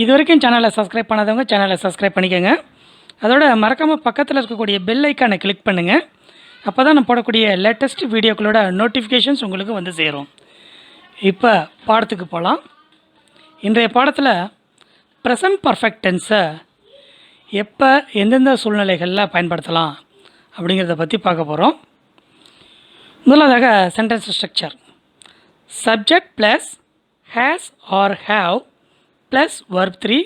இது வரைக்கும் சேனலை சப்ஸ்கிரைப் பண்ணாதவங்க சேனலை சப்ஸ்கிரைப் பண்ணிக்கோங்க. அதோட மறக்காமல் பக்கத்தில் இருக்கக்கூடிய பெல் ஐக்கானை கிளிக் பண்ணுங்கள். அப்போ தான் நான் போடக்கூடிய லேட்டஸ்ட் வீடியோக்களோட நோட்டிஃபிகேஷன்ஸ் உங்களுக்கு வந்து சேரும். இப்போ பாடத்துக்கு போகலாம். இன்றைய பாடத்தில் ப்ரெசன்ட் பர்ஃபெக்ட் டென்ஸை எப்போ எந்தெந்த சூழ்நிலைகளில் பயன்படுத்தலாம் அப்படிங்கிறத பற்றி பார்க்க போகிறோம். முதலாவதாக sentence structure. Subject plus has or have plus verb 3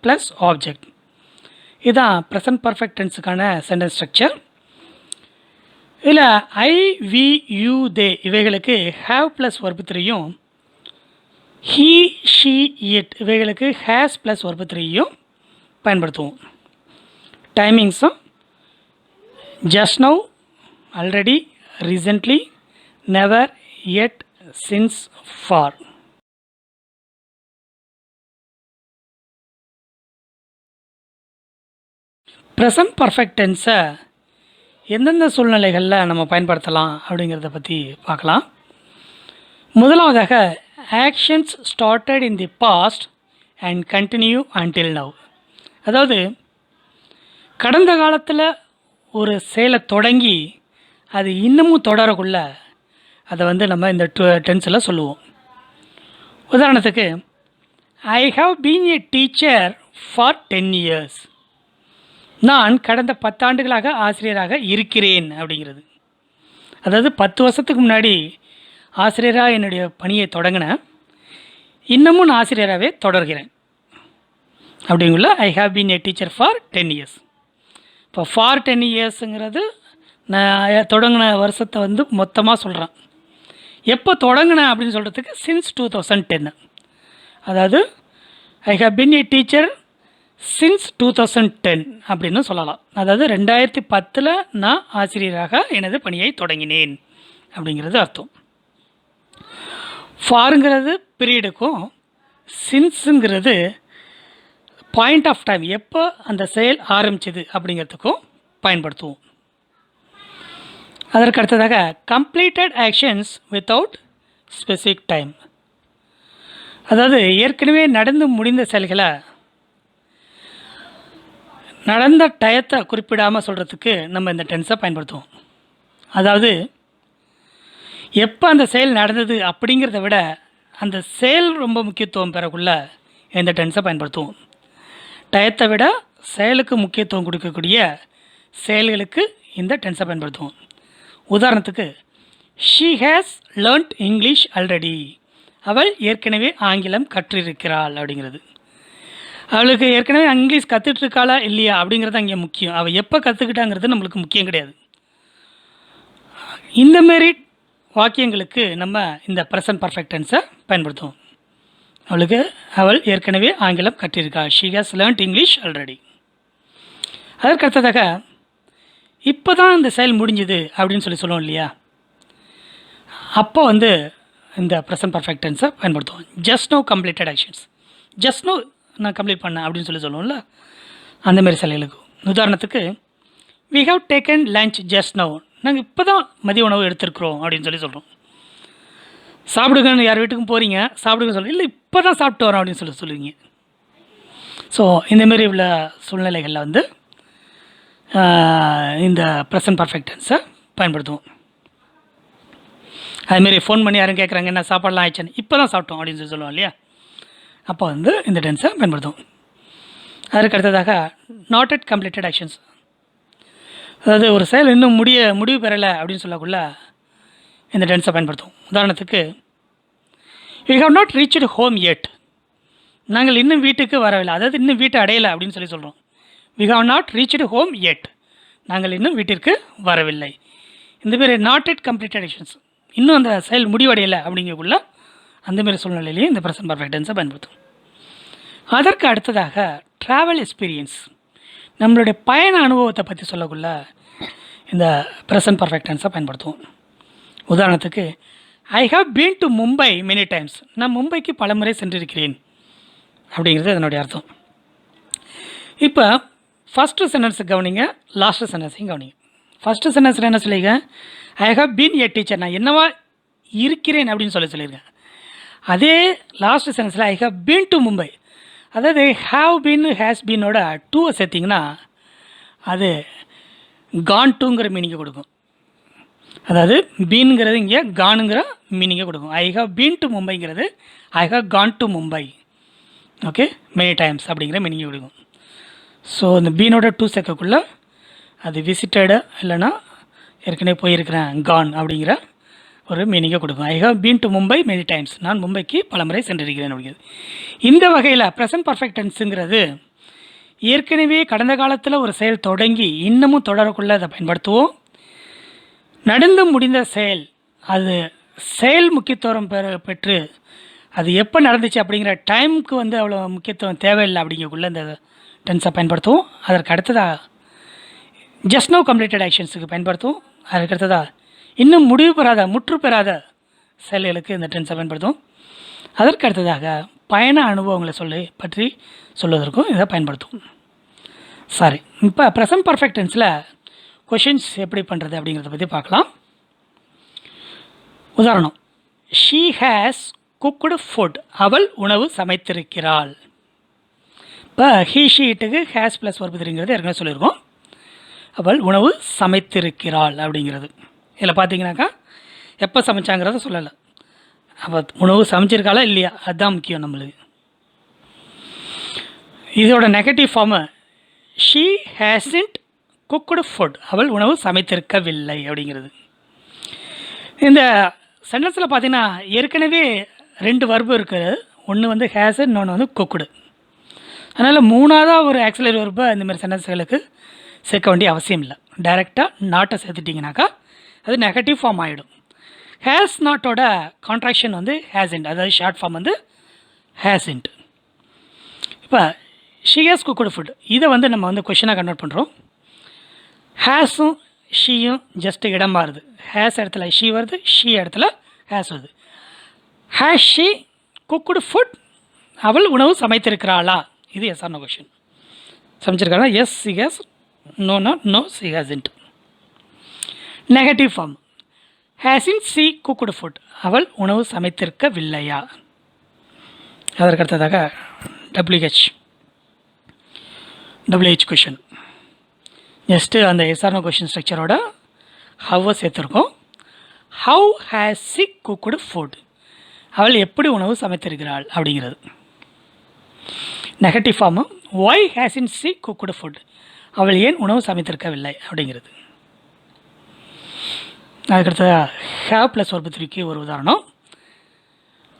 plus object. இதுதான் ப்ரெசன்ட் பர்ஃபெக்ட் டென்ஸுக்கான சென்டென்ஸ் ஸ்ட்ரக்சர். இதில் ஐ, வி, யூ, தே இவைகளுக்கு ஹேவ் ப்ளஸ் verb 3யும், ஹீ, ஷீ, இட் இவைகளுக்கு ஹேஸ் ப்ளஸ் verb 3யும் பயன்படுத்துவோம். டைமிங்ஸும் just now, already, recently, never, yet, since, for. Present perfect டென்ஸை எந்தெந்த சூழ்நிலைகளில் நம்ம பயன்படுத்தலாம் அப்படிங்கிறத பற்றி பார்க்கலாம். முதலாவதாக actions started in the past and continue until now. அதாவது கடந்த காலத்தில் ஒரு செயலை தொடங்கி அது இன்னமும் தொடரக்குள்ள அதை வந்து நம்ம இந்த டென்ஸில் சொல்லுவோம். உதாரணத்துக்கு, ஐ have been a teacher for 10 years. நான் கடந்த 10 ஆண்டுகளாக ஆசிரியராக இருக்கிறேன் அப்படிங்கிறது. அதாவது 10 வருஷத்துக்கு முன்னாடி ஆசிரியராக என்னுடைய பணியை தொடங்கினேன், இன்னமும் நான் ஆசிரியராகவே தொடர்கிறேன் அப்படிங்குள்ள I have been a teacher for 10 years. இப்போ ஃபார் 10 yearsங்கிறது நான் தொடங்கின வருஷத்தை வந்து மொத்தமாக சொல்கிறேன். எப்போ தொடங்கினேன் அப்படின்னு சொல்கிறதுக்கு சின்ஸ் 2010. அதாவது ஐ have been a teacher since 2010 அப்படின்னு சொல்லலாம். அதாவது 2010 நான் ஆசிரியராக எனது பணியை தொடங்கினேன் அப்படிங்கிறது அர்த்தம். ஃபாருங்கிறது பீரியடுக்கும், சின்ஸுங்கிறது பாயிண்ட் ஆஃப் டைம், எப்போ அந்த செயல் ஆரம்பிச்சது அப்படிங்கிறதுக்கும் பயன்படுத்துவோம். அதற்கு அடுத்ததாக completed actions without specific time. அதாவது ஏற்கனவே நடந்து முடிந்த செயல்களை நடந்த டயத்தை குறிப்பிடாமல் சொல்கிறதுக்கு நம்ம இந்த டென்ஸை பயன்படுத்துவோம். அதாவது எப்போ அந்த செயல் நடந்தது அப்படிங்கிறத விட அந்த செயல் ரொம்ப முக்கியத்துவம் பெறக்குள்ள இந்த டென்ஸை பயன்படுத்துவோம். டயத்தை விட செயலுக்கு முக்கியத்துவம் கொடுக்கக்கூடிய செயல்களுக்கு இந்த டென்ஸை பயன்படுத்துவோம். உதாரணத்துக்கு, she has learnt English already. அவள் ஏற்கனவே ஆங்கிலம் கற்றிருக்கிறாள் அப்படிங்கிறது. அவளுக்கு ஏற்கனவே இங்கிலீஷ் கற்றுட்ருக்காளா இல்லையா அப்படிங்கிறது அங்கே முக்கியம். அவள் எப்போ கற்றுக்கிட்டாங்கிறது நம்மளுக்கு முக்கியம் கிடையாது. இந்தமாரி வாக்கியங்களுக்கு நம்ம இந்த ப்ரெசன்ட் பர்ஃபெக்ட் டென்ஸை பயன்படுத்துவோம். அவள் ஏற்கனவே ஆங்கிலம் கற்றிருக்காள். She has learnt English already. அதற்கு அடுத்ததாக இப்போ தான் இந்த செயல் முடிஞ்சுது அப்படின்னு சொல்லுவோம் இல்லையா, அப்போ வந்து இந்த ப்ரெசன்ட் பர்ஃபெக்ட் டென்ஸை பயன்படுத்துவோம். Just now completed actions. Just now நான் கம்ப்ளீட் பண்ணேன் அப்படின்னு சொல்லுவோம்ல, அந்தமாரி செயல்களுக்கு. உதாரணத்துக்கு, we have taken lunch just now. நாங்கள் இப்போ தான் மதிய உணவு எடுத்துருக்குறோம் அப்படின்னு சொல்கிறோம். சாப்பிடுங்கன்னு யார் வீட்டுக்கும் போகிறீங்க, சாப்பிடுங்க சொல்லுங்கள், இல்லை இப்போ தான் சாப்பிட்டு வரோம் அப்படின்னு சொல்லுவீங்க. ஸோ இந்தமாரி உள்ள சூழ்நிலைகளில் வந்து இந்த ப்ரெசன்ட் பர்ஃபெக்ட் டென்ஸை பயன்படுத்துவோம். அதுமாரி ஃபோன் பண்ணி யாரும் கேட்குறாங்க, என்ன சாப்பாடெலாம் ஆயிடுச்சுன்னு, இப்போ தான் சாப்பிட்டோம் அப்படின்னு சொல்லுவோம் இல்லையா, அப்போ வந்து இந்த டென்ஸை பயன்படுத்துவோம். அதற்கு அடுத்ததாக நாட் எட் கம்ப்ளீட்டட் ஆக்ஷன்ஸ். அதாவது ஒரு செயல் இன்னும் முடிவு பெறலை அப்படின்னு சொல்லக்குள்ள இந்த டென்ஸை பயன்படுத்துவோம். உதாரணத்துக்கு, we have not reached home yet. நாங்கள் இன்னும் வீட்டுக்கு வரவில்லை, அதாவது இன்னும் வீட்டை அடையலை அப்படின்னு சொல்கிறோம். We have not reached home yet. நாங்கள் இன்னும் வீட்டிற்கு வரவில்லை. இந்தமாரி நாட் எட் கம்ப்ளீட்டட் ஆக்ஷன்ஸ், இன்னும் அந்த செயல் முடிவடையலை அப்படிங்கக்குள்ள அந்தமாரி சூழ்நிலையிலையும் இந்த ப்ரெசன்ட் பர்ஃபெக்ட் டென்ஸை பயன்படுத்தும். அதற்கு அடுத்ததாக ட்ராவல் எக்ஸ்பீரியன்ஸ், நம்மளுடைய பயண அனுபவத்தை பற்றி சொல்லக்குள்ள இந்த ப்ரெசன்ட் பர்ஃபெக்ட் டென்ஸை பயன்படுத்துவோம். உதாரணத்துக்கு, ஐ have been to Mumbai many times. நான் மும்பைக்கு பல முறை சென்றிருக்கிறேன் அப்படிங்கிறது அதனுடைய அர்த்தம். இப்போ ஃபஸ்ட்டு சென்டென்ஸை கவனிங்க, லாஸ்ட்டு சென்டென்ஸையும் கவனிங்க. ஃபஸ்ட்டு சென்டென்ஸில் என்ன சொல்லியிருக்கேன், I have been a teacher. நான் என்னவா இருக்கிறேன் அப்படின்னு சொல்லியிருக்கேன். அதே லாஸ்ட் சென்டென்ஸில் I have been to Mumbai. அதாவது ஹாவ் பீன் ஹேஸ் பீனோட டூவை சேர்த்திங்கன்னா அது கான் டூங்கிற மீனிங்கை கொடுக்கும். அதாவது பீனுங்கிறது இங்கே கானுங்கிற மீனிங்கை கொடுக்கும். ஐ ஹவ் பீன் டு மும்பைங்கிறது I have gone to Mumbai, okay, many times அப்படிங்கிற மீனிங்கை கொடுக்கும். ஸோ இந்த பீனோட டூ சேர்க்கக்குள்ளே அது விசிட்டடு இல்லைனா ஏற்கனவே போயிருக்கிறேன் கான் அப்படிங்கிற ஒரு மீனிங்கை கொடுக்கும். I have been to Mumbai many times, நான் மும்பைக்கு பல முறை சென்றிருக்கிறேன் அப்படிங்கிறது. இந்த வகையில் ப்ரெசன்ட் பர்ஃபெக்ட் டென்ஸுங்கிறது ஏற்கனவே கடந்த காலத்தில் ஒரு செயல் தொடங்கி இன்னமும் தொடரக்குள்ளே அதை பயன்படுத்துவோம். நடந்து முடிந்த செயல் அது செயல் முக்கியத்துவம் பெற்று அது எப்போ நடந்துச்சு அப்படிங்கிற டைமுக்கு வந்து அவ்வளோ முக்கியத்துவம் தேவையில்லை அப்படிங்கக்குள்ளே இந்த டென்ஸை பயன்படுத்துவோம். அதற்கு அடுத்ததாக ஜஸ்ட் நவ் கம்ப்ளீட்டட் ஆக்ஷன்ஸுக்கு பயன்படுத்துவோம். அதற்கு அடுத்ததாக இன்னும் முடிவு பெறாத முற்று பெறாத செயல்களுக்கு இந்த டென்ஸை பயன்படுத்துவோம். அதற்கு அடுத்ததாக பயண அனுபவங்களை பற்றி சொல்வதற்கும் இதை பயன்படுத்துவோம். சாரி, இப்போ ப்ரெசன்ட் பர்ஃபெக்ட் டென்ஸில் கொஷின்ஸ் எப்படி பண்ணுறது அப்படிங்கிறத பற்றி பார்க்கலாம். உதாரணம், ஷீ ஹேஸ் குக்குடு ஃபுட், அவள் உணவு சமைத்திருக்கிறாள். இப்போ ஹீ ஷீட்டுக்கு ஹேஸ் ப்ளஸ் வர்பு தெரிங்கிறது ஏற்கனவே சொல்லியிருக்கோம். அவள் உணவு சமைத்திருக்கிறாள் அப்படிங்கிறது இதில் பார்த்தீங்கன்னாக்கா எப்போ சமைச்சாங்கிறத சொல்லலை, அவள் உணவு சமைச்சிருக்காளா இல்லையா அதுதான் முக்கியம் நம்மளுக்கு. இதோட negative form she hasn't cooked food, அவள் உணவு சமைத்திருக்கவில்லை அப்படிங்கிறது. இந்த சென்டென்ஸில் பார்த்தீங்கன்னா ஏற்கனவே 2 வர்பு இருக்குது. ஒன்று வந்து ஹேஸ், இன்னொன்று வந்து குக்குடு. அதனால் மூணாவதாக ஒரு ஆக்சிலரி வர்பை இந்தமாதிரி சென்டென்ஸுகளுக்கு சேர்க்க வேண்டிய அவசியம் இல்லை. டைரெக்டாக நாட்டை சேர்த்துட்டிங்கனாக்கா அது நெகட்டிவ் ஃபார்ம் ஆகிடும். ஹேஸ் நாட்டோட கான்ட்ராக்ஷன் வந்து ஹேசன்ட், அதாவது ஷார்ட் ஃபார்ம் வந்து ஹேசன்ட். இப்போ ஷி ஹேஸ் குக்குடு ஃபுட், இதை வந்து நம்ம வந்து கொஷினாக கன்வெர்ட் பண்ணுறோம். ஹேஸும் ஷீயும் ஜஸ்ட் இடம் மாறுது. ஹேஸ் இடத்துல ஷீ வருது, ஷீ இடத்துல ஹேஸ் வருது. ஹேஸ் ஷீ குக்குடு ஃபுட், அவள் உணவு சமைத்திருக்கிறாளா, இது எஸ் ஆர் நோ கொஷின். சமைச்சிருக்காளா, எஸ் சி ஹேஸ், நோனா no she hasn't. Negative form hasn't she cooked food, அவள் உணவு சமைத்திருக்கவில்லையா. அதற்கு அடுத்ததாக WH கொஷின். ஜஸ்ட்டு அந்த எஸ்ஆர்னோ கொஷின் ஸ்ட்ரக்சரோட ஹவ்வை சேர்த்துருக்கோம். How has she cooked food, அவள் எப்படி உணவு சமைத்திருக்கிறாள் அப்படிங்கிறது. Negative form why hasn't she cooked food, அவள் ஏன் உணவு சமைத்திருக்கவில்லை அப்படிங்கிறது. அதுக்கடுத்ததாக ஹேவ் ப்ளஸ் வர்பு 3க்கு ஒரு உதாரணம்.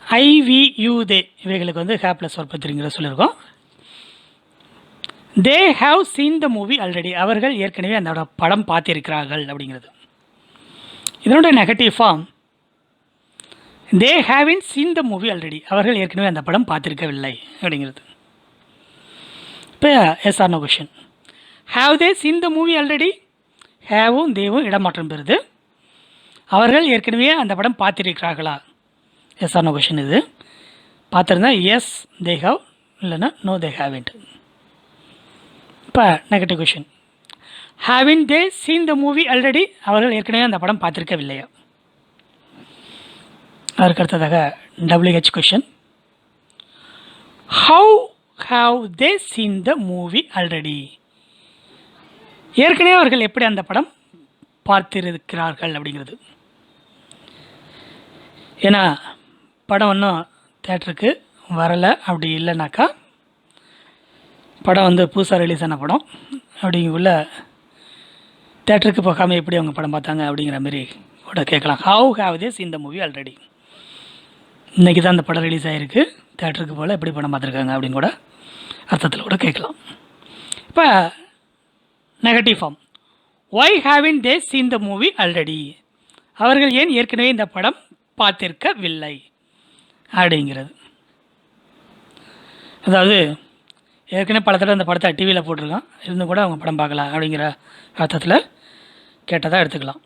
ஐ வி யூ தே இவைகளுக்கு வந்து ஹேவ் ப்ளஸ் வர்பு 3ங்கிறத சொல்லியிருக்கோம். They have seen the movie already, அவர்கள் ஏற்கனவே அந்த படம் பார்த்திருக்கிறார்கள் அப்படிங்கிறது. இதனோட negative form they haven't seen the movie already, அவர்கள் ஏற்கனவே அந்த படம் பார்த்திருக்கவில்லை அப்படிங்கிறது. இப்போ yes or no question. Have they seen the movie already, ஹேவும் தேவும் இடமாற்றம் பெறுது. அவர்கள் ஏற்கனவே அந்த படம் பார்த்திருக்கிறார்களா, எஸ் ஆர் நோ கொஷின். இது பார்த்துருந்தா எஸ் தே ஹாவ், இல்லைன்னா நோ தே ஹேவன்ட். இப்போ negative question, haven't they seen the movie already, அவர்கள் ஏற்கனவே அந்த படம் பார்த்துருக்கவில்லையா. அதற்கு அடுத்ததாக WH question. How have they seen the movie already, ஏற்கனவே அவர்கள் எப்படி அந்த படம் பார்த்திருக்கிறார்கள் அப்படிங்கிறது. ஏன்னா படம் இன்னும் தேட்டருக்கு வரலை, அப்படி இல்லைனாக்கா படம் வந்து புதுசாக ரிலீஸ் ஆன படம் அப்படிங்குள்ள தேட்டருக்கு போகாமல் எப்படி அவங்க படம் பார்த்தாங்க அப்படிங்கிற மாதிரி கூட கேட்கலாம். How have they seen the movie already, இன்றைக்கி தான் அந்த படம் ரிலீஸ் ஆகிருக்கு, தேட்டருக்கு போல் எப்படி படம் பார்த்துருக்காங்க அப்படின்னு கூட அர்த்தத்தில் கூட கேட்கலாம். இப்போ negative form why haven't they seen the movie already, அவர்கள் ஏன் ஏற்கனவே இந்த படம் பார்த்திருக்கவில்லை அப்படிங்கிறது. அதாவது ஏற்கனவே பல தடவை அந்த படத்தை டிவியில் போட்டிருக்கான், இருந்தும் கூட அவங்க படம் பார்க்கலாம் அப்படிங்கிற அர்த்தத்தில் கேட்டதாக எடுத்துக்கலாம்.